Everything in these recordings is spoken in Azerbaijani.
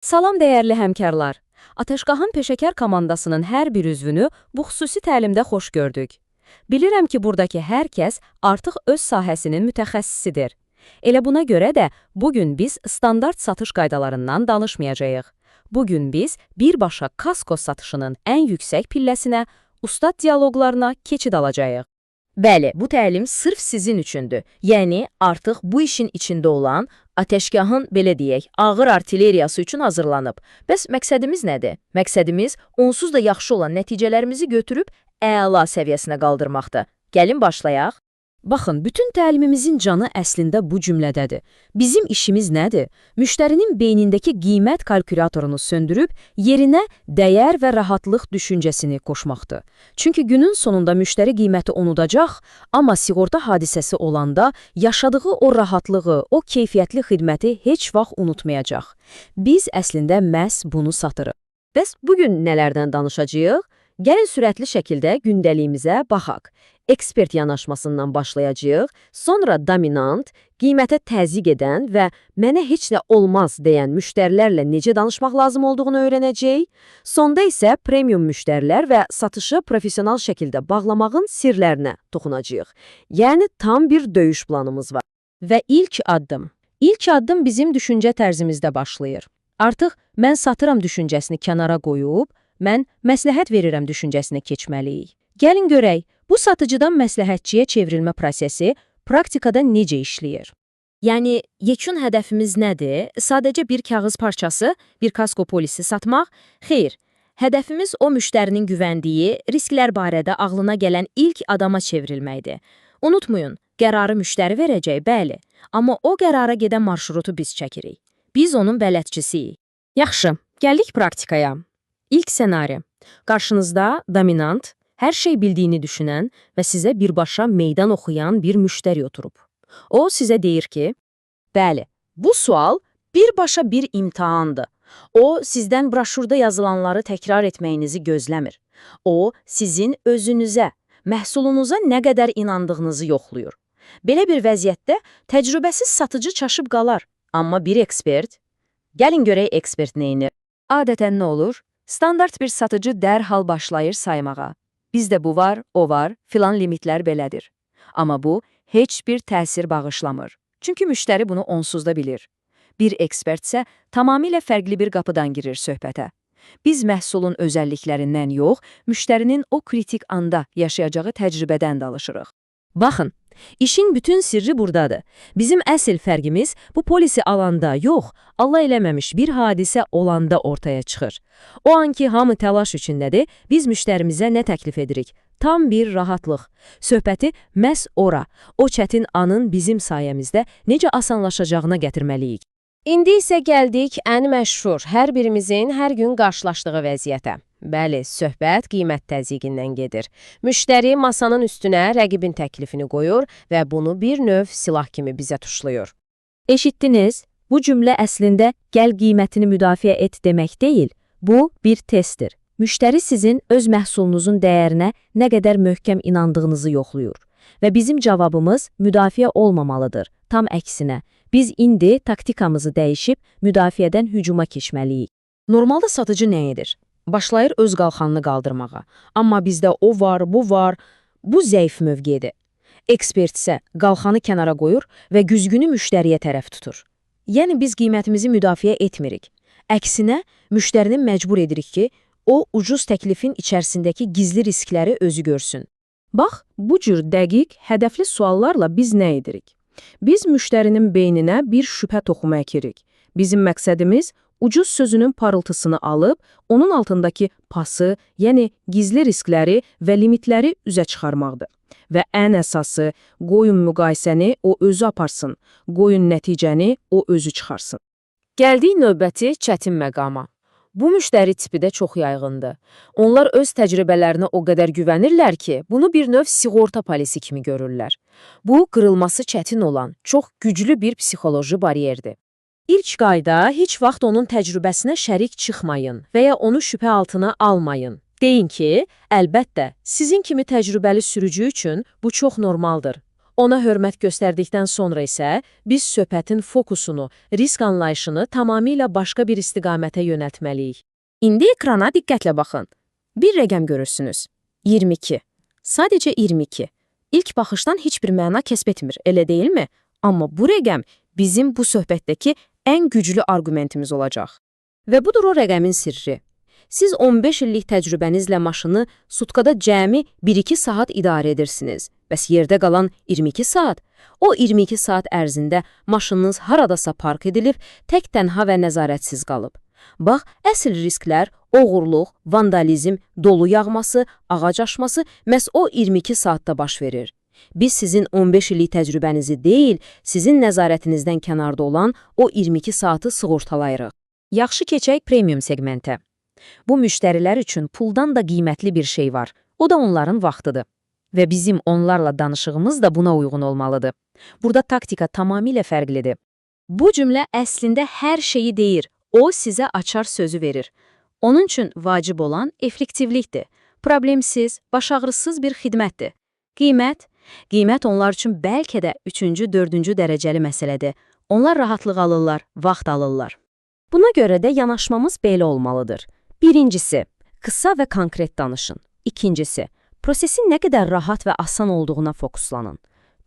Salam dəyərli həmkarlar. Atəşqahan peşəkar komandasının hər bir üzvünü bu xüsusi təlimdə xoş gördük. Bilirəm ki, buradakı hər kəs artıq öz sahəsinin mütəxəssisidir. Elə buna görə də bugün biz standart satış qaydalarından danışmayacağıq. Bugün biz birbaşa kasko satışının ən yüksək pilləsinə, ustad dialoqlarına keçid alacağıq. Bəli, bu təlim sırf sizin üçündür. Yəni, artıq bu işin içində olan atəşgahın, belə deyək, ağır artilleriyası üçün hazırlanıb. Bəs məqsədimiz nədir? Məqsədimiz onsuz da yaxşı olan nəticələrimizi götürüb əla səviyyəsinə qaldırmaqdır. Gəlin başlayaq. Baxın, bütün təlimimizin canı əslində bu cümlədədir. Bizim işimiz nədir? Müştərinin beynindəki qiymət kalkülyatorunu söndürüb, yerinə dəyər və rahatlıq düşüncəsini qoşmaqdır. Çünki günün sonunda müştəri qiyməti unudacaq, amma sığorta hadisəsi olanda yaşadığı o rahatlığı, o keyfiyyətli xidməti heç vaxt unutmayacaq. Biz əslində məhz bunu satırıq. Bəs bugün nələrdən danışacağıq? Gəlin sürətli şəkildə gündəliyimizə baxaq. Ekspert yanaşmasından başlayacağıq, sonra dominant, qiymətə təzyiq edən və mənə heç nə olmaz deyən müştərilərlə necə danışmaq lazım olduğunu öyrənəcəyik. Sonda isə premium müştərilər və satışı professional şəkildə bağlamağın sirlərinə toxunacağıq. Yəni tam bir döyüş planımız var. Və ilk addım. İlk addım bizim düşüncə tərzimizdə başlayır. Artıq mən satıram düşüncəsini kənara qoyub, mən məsləhət verirəm düşüncəsinə keçməliyik. Gəlin görək, bu satıcıdan məsləhətçiyə çevrilmə prosesi praktikada necə işləyir? Yəni, yekun hədəfimiz nədir? Sadəcə bir kağız parçası, bir kasko polisi satmaq? Xeyr, hədəfimiz o müştərinin güvəndiyi, risklər barədə ağlına gələn ilk adama çevrilməkdir. Unutmayın, qərarı müştəri verəcək, bəli, amma o qərara gedən marşrutu biz çəkirik. Biz onun bələdçisiyik. Yaxşı, gəldik praktikaya. İlk senari. Qarşınızda dominant, hər şey bildiyini düşünən və sizə birbaşa meydan oxuyan bir müştəri oturub. O sizə deyir ki, bəli, bu sual birbaşa bir imtahandır. O, sizdən broşurda yazılanları təkrar etməyinizi gözləmir. O, sizin özünüzə, məhsulunuza nə qədər inandığınızı yoxlayır. Belə bir vəziyyətdə təcrübəsiz satıcı çaşıb qalar. Amma bir ekspert, gəlin görək ekspert neyinir. Adətən nə olur? Standart bir satıcı dərhal başlayır saymağa. Bizdə bu var, o var, filan limitlər belədir. Amma bu, heç bir təsir bağışlamır. Çünki müştəri bunu onsuz da bilir. Bir ekspert isə tamamilə fərqli bir qapıdan girir söhbətə. Biz məhsulun özəlliklərindən yox, müştərinin o kritik anda yaşayacağı təcrübədən danışırıq. Baxın, işin bütün sirri buradadır. Bizim əsl fərqimiz bu polisi alanda yox, Allah eləməmiş bir hadisə olanda ortaya çıxır. O anki hamı təlaş içindədir, biz müştərimizə nə təklif edirik? Tam bir rahatlıq. Söhbəti məhz ora, o çətin anın bizim sayəmizdə necə asanlaşacağına gətirməliyik. İndi isə gəldik ən məşhur, hər birimizin hər gün qarşılaşdığı vəziyyətə. Bəli, söhbət qiymət təzyiqindən gedir. Müştəri masanın üstünə rəqibin təklifini qoyur və bunu bir növ silah kimi bizə tuşlayır. Eşitdiniz? Bu cümlə əslində gəl qiymətini müdafiə et demək deyil. Bu bir testdir. Müştəri sizin öz məhsulunuzun dəyərinə nə qədər möhkəm inandığınızı yoxlayır. Və bizim cavabımız müdafiə olmamalıdır. Tam əksinə, biz indi taktikamızı dəyişib müdafiədən hücuma keçməliyik. Normalda satıcı nə edir? Başlayır öz qalxanını qaldırmağa. Amma bizdə o var, bu var, bu zəif mövqedir. Ekspert isə qalxanı kənara qoyur və güzgünü müştəriyə tərəf tutur. Yəni biz qiymətimizi müdafiə etmirik. Əksinə, müştərini məcbur edirik ki, o ucuz təklifin içərisindəki gizli riskləri özü görsün. Bax, bu cür dəqiq, hədəfli suallarla biz nə edirik? Biz müştərinin beyninə bir şübhə toxumu əkirik. Bizim məqsədimiz ucuz sözünün parıltısını alıb, onun altındakı pası, yəni gizli riskləri və limitləri üzə çıxarmaqdır. Və ən əsası, qoyun müqayisəni o özü aparsın, qoyun nəticəni o özü çıxarsın. Gəldik növbəti çətin məqama. Bu müştəri tipi də çox yayğındır. Onlar öz təcrübələrinə o qədər güvənirlər ki, bunu bir növ sığorta polisi kimi görürlər. Bu, qırılması çətin olan, çox güclü bir psixoloji bariyerdir. İlk qayda, heç vaxt onun təcrübəsinə şərik çıxmayın və ya onu şübhə altına almayın. Deyin ki, əlbəttə, sizin kimi təcrübəli sürücü üçün bu çox normaldır. Ona hörmət göstərdikdən sonra isə biz söhbətin fokusunu, risk anlayışını tamamilə başqa bir istiqamətə yönəltməliyik. İndi ekrana diqqətlə baxın. Bir rəqəm görürsünüz. 22. Sadəcə 22. İlk baxışdan heç bir məna kəsb etmir, elə deyilmi? Amma bu rəqəm bizim bu söhbətdəki ən güclü arqumentimiz olacaq. Və budur o rəqəmin sirri. Siz 15 illik təcrübənizlə maşını sutkada cəmi 1-2 saat idarə edirsiniz. Bəs yerdə qalan 22 saat? O 22 saat ərzində maşınınız haradasa park edilib, tək tənha və nəzarətsiz qalıb. Bax, əsl risklər, oğurluq, vandalizm, dolu yağması, ağac aşması məhz o 22 saatda baş verir. Biz sizin 15 illik təcrübənizi deyil, sizin nəzarətinizdən kənarda olan o 22 saatı sığortalayırıq. Yaxşı keçək premium segmentə. Bu müştərilər üçün puldan da qiymətli bir şey var. O da onların vaxtıdır. Və bizim onlarla danışığımız da buna uyğun olmalıdır. Burada taktika tamamilə fərqlidir. Bu cümlə əslində hər şeyi deyir. O sizə açar sözü verir. Onun üçün vacib olan effektivlikdir. Problemsiz, baş ağrısız bir xidmətdir. Qiymət? Qiymət onlar üçün bəlkə də 3-cü, 4-cü dərəcəli məsələdir. Onlar rahatlıq alırlar, vaxt alırlar. Buna görə də yanaşmamız belə olmalıdır. Birincisi, qısa və konkret danışın. İkincisi, prosesin nə qədər rahat və asan olduğuna fokuslanın.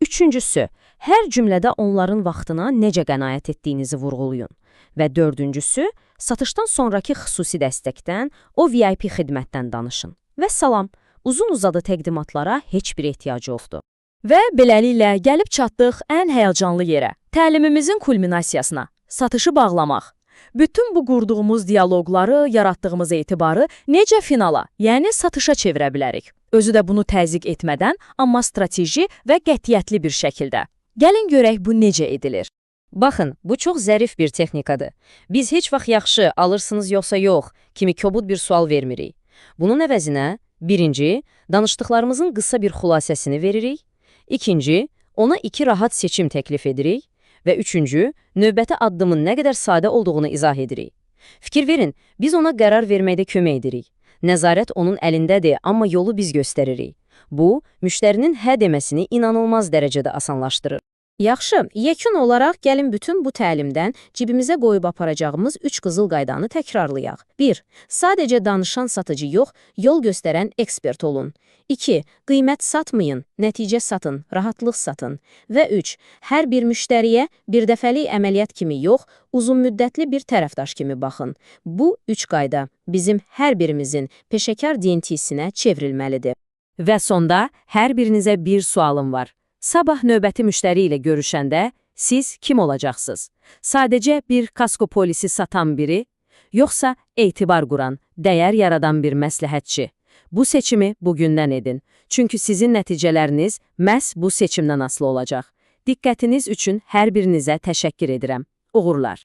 Üçüncüsü, hər cümlədə onların vaxtına necə qənaət etdiyinizi vurğulayın. Və dördüncüsü, satışdan sonraki xüsusi dəstəkdən, o VIP xidmətdən danışın. Və salam, uzun-uzadı təqdimatlara heç bir ehtiyacı yoxdur. Və beləliklə gəlib çatdıq ən həyəcanlı yerə, təlimimizin kulminasiyasına, satışı bağlamaq. Bütün bu qurduğumuz dialoqları, yaratdığımız etibarı necə finala, yəni satışa çevirə bilərik? Özü də bunu təzyiq etmədən, amma strateji və qətiyyətli bir şəkildə. Gəlin görək bu necə edilir. Baxın, bu çox zərif bir texnikadır. Biz heç vaxt yaxşı, alırsınız yoxsa yox kimi kobud bir sual vermirik. Bunun əvəzinə, birinci, danışdıqlarımızın qısa bir xülasəsini veririk. İkinci, ona 2 rahat seçim təklif edirik. Və üçüncü, növbəti addımın nə qədər sadə olduğunu izah edirik. Fikir verin, biz ona qərar verməkdə kömək edirik. Nəzarət onun əlindədir, amma yolu biz göstəririk. Bu, müştərinin hə deməsini inanılmaz dərəcədə asanlaşdırır. Yaxşı, yekun olaraq gəlin bütün bu təlimdən cibimizə qoyub aparacağımız 3 qızıl qaydanı təkrarlayaq. 1. Sadəcə danışan satıcı yox, yol göstərən ekspert olun. 2. Qiymət satmayın, nəticə satın, rahatlıq satın. Və 3. Hər bir müştəriyə bir dəfəlik əməliyyat kimi yox, uzun müddətli bir tərəfdaş kimi baxın. Bu 3 qayda bizim hər birimizin peşəkar DNT-sinə çevrilməlidir. Və sonda hər birinizə bir sualım var. Sabah növbəti müştəri ilə görüşəndə siz kim olacaqsınız? Sadəcə bir kasko polisi satan biri, yoxsa etibar quran, dəyər yaradan bir məsləhətçi? Bu seçimi bugündən edin. Çünki sizin nəticələriniz məhz bu seçimdən asılı olacaq. Diqqətiniz üçün hər birinizə təşəkkür edirəm. Uğurlar.